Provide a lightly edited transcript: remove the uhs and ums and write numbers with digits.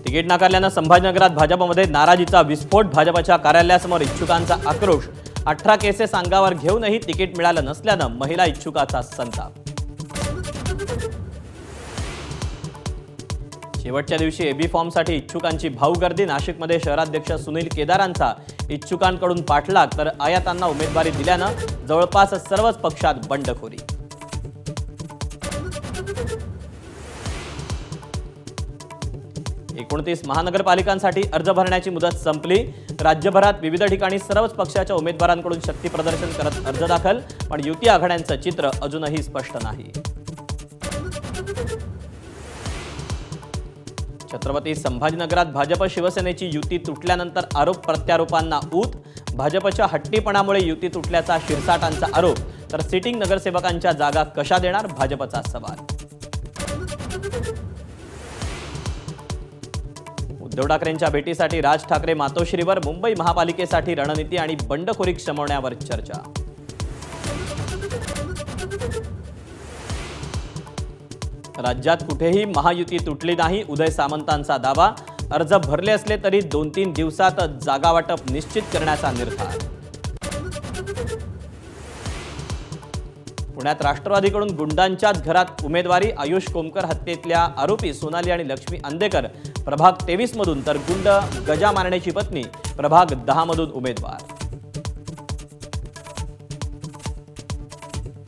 Ticket नाकारल्यानं संभाजीनगरात भाजपमध्ये नाराजीचा विस्फोट. भाजपच्या कार्यालयासमोर इच्छुकांचा आक्रोश. 18 केसेस अंगावर घेऊनही तिकीट मिळालं नसल्यानं महिला इच्छुकाचा संताप. शेवटच्या दिवशी एबी फॉर्मसाठी इच्छुकांची भाऊ गर्दी. नाशिकमध्ये शहराध्यक्ष सुनील केदारांचा इच्छुकांकडून पाठलाग, तर आयातांना उमेदवारी दिल्यानं जवळपास सर्वच पक्षात बंडखोरी. एकोणतीस महानगरपालिकांसाठी अर्ज भरण्याची मुदत संपली. राज्यभरात विविध ठिकाणी सर्वच पक्षाच्या उमेदवारांकडून शक्ती प्रदर्शन करत अर्ज दाखल, पण युती आघाड्यांचं चित्र अजूनही स्पष्ट नाही. छत्रपती संभाजीनगरात भाजप शिवसेनेची युती तुटल्यानंतर आरोप प्रत्यारोपांना ऊत. भाजपच्या हट्टीपणामुळे युती तुटल्याचा शिरसाटांचा आरोप, तर सिटिंग नगरसेवकांच्या जागा कशा देणार, भाजपचा सवाल. उद्धव ठाकरेंच्या भेटीसाठी राज ठाकरे मातोश्रीवर. मुंबई महापालिकेसाठी रणनीती आणि बंडखोरी शमवण्यावर चर्चा. राज्यात कुठेही महायुती तुटली नाही, उदय सामंतांचा दावा. अर्ज भरले असले तरी 2-3 दिवसात जागा वाटप निश्चित करण्याचा निर्धार. पुण्यात राष्ट्रवादीकडून गुंडांच्याच घरात उमेदवारी. आयुष कोमकर हत्येतल्या आरोपी सोनाली आणि लक्ष्मी अंदेकर प्रभाग 23 मधून, तर गुंड गजा मारण्याची पत्नी प्रभाग 10 मधून उमेदवार.